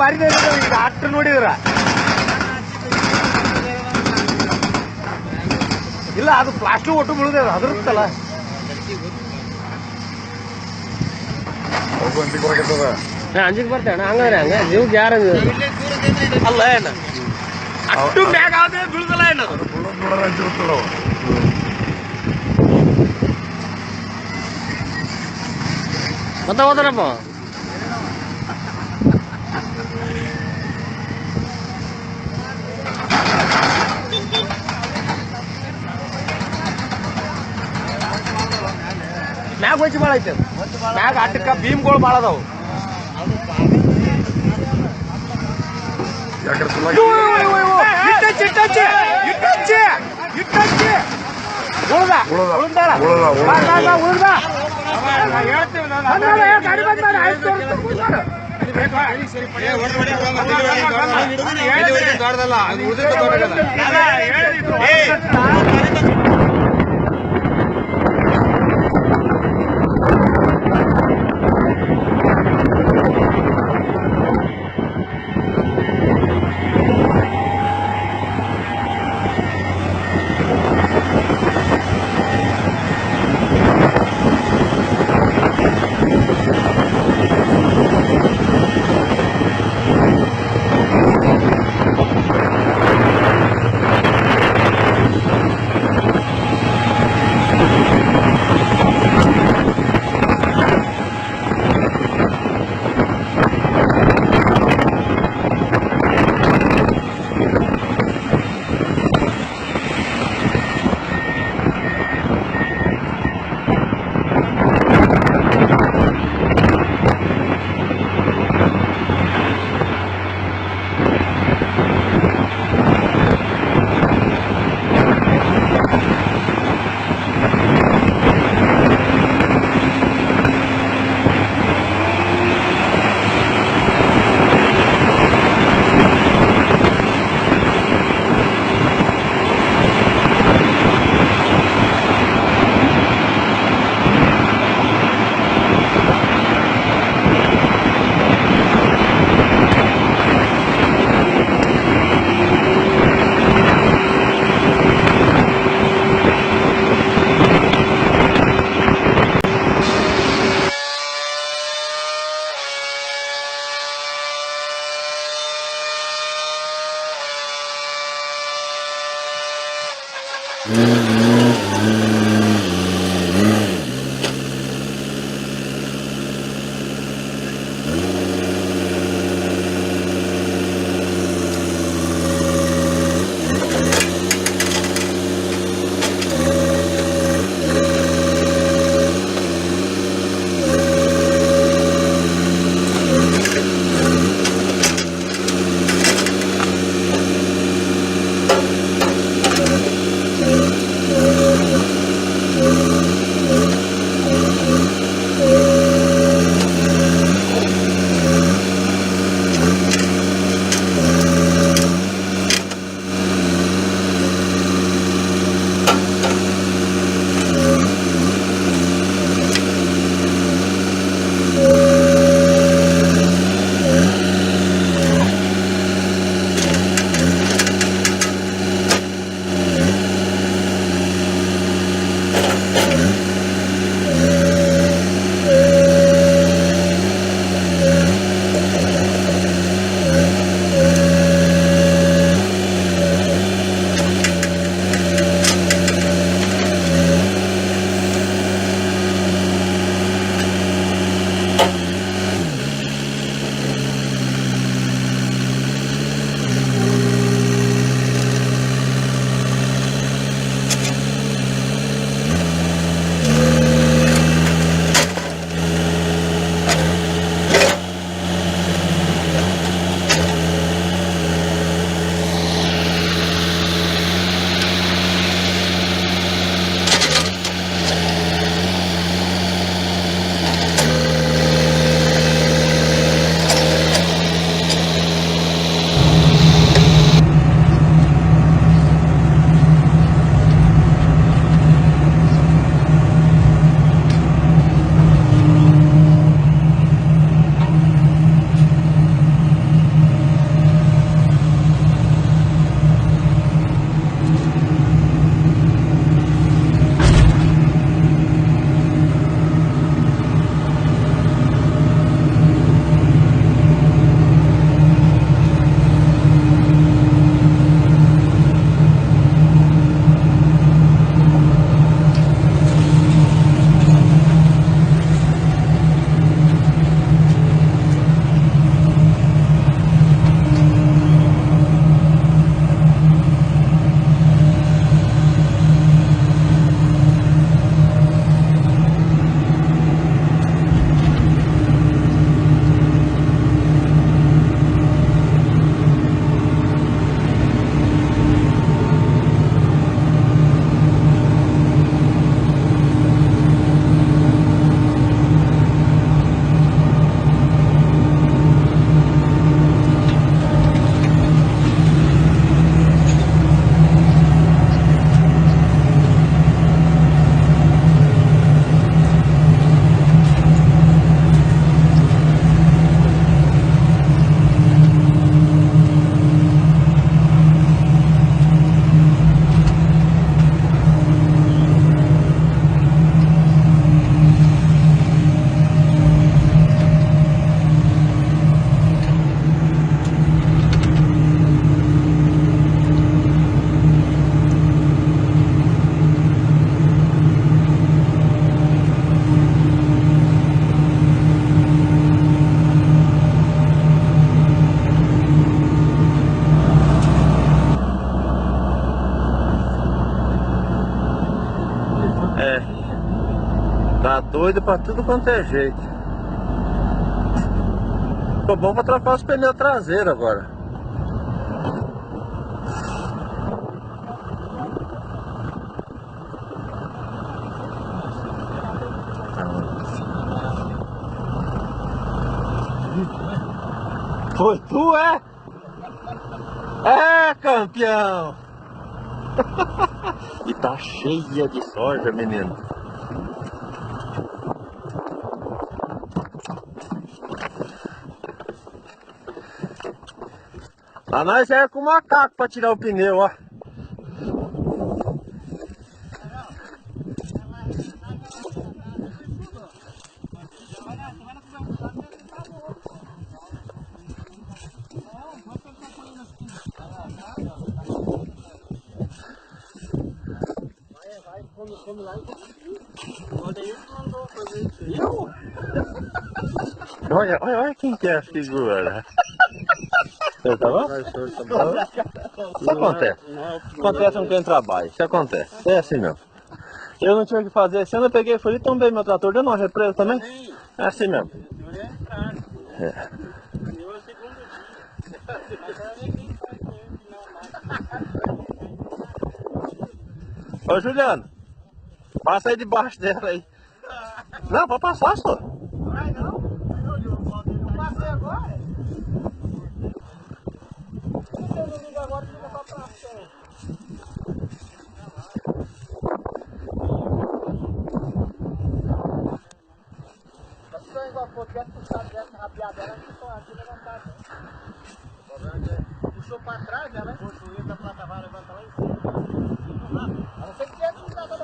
ಬಾರಿ ಡಾಕ್ಟರ್ ನೋಡಿದ್ರ ಇಲ್ಲ ಅದು ಪ್ಲಾಸ್ಟಿಕ್ ಒಟ್ಟು ಬೀಳುದ ಅದ್ರತ್ತಲ್ಲ ಅಂಜಿಕ್ ಬರ್ತೇಣ ಹಂಗಾದ್ರೆ ಹಂಗ ಜೀವಕ್ಕೆ ಯಾರ ಅಲ್ಲ ಏನ ಅಷ್ಟು ಮ್ಯಾಗ ಆದ್ರೆ ಬೀಳುದಲ್ಲ ಏನದು ಮತ್ತೆ ಹೋದ್ರಪ್ಪ ಮ್ಯಾಗ ಹೊಚ್ಚಿ ಭಾಳ ಐತೆ ಮ್ಯಾಗ ಅಟ್ಟಕ್ಕ ಭೀಮ್ಗಳು ಭಾಳ ಅದಾವು Tá doido pra tudo quanto é jeito. Ficou bom pra trocar os pneus traseiros agora. Foi tu, é? É, campeão! E tá cheia de soja, menino. Lá nós é com o macaco pra tirar o pneu, ó. Come lá e olha aí que mandou fazer isso. Eu? Olha quem que é a figura. Tá bom? Isso acontece. Acontece com quem trabalha. Isso acontece. É assim mesmo. Eu não tinha o que fazer. Esse ano eu peguei, fui e tombei meu trator. Deu uma represa também? É assim mesmo. É. Ô Juliano, passa aí debaixo dela aí. Não, pode passar só. Vai não? Eu passei agora. Se eu não ligo agora, fica só pra frente. Se eu igual for, tivesse puxado dessa rabiada, ela não estou aqui levantada. Puxou pra trás, ela puxou ele da placa, vai levantar lá em cima. A não ser que tivesse puxado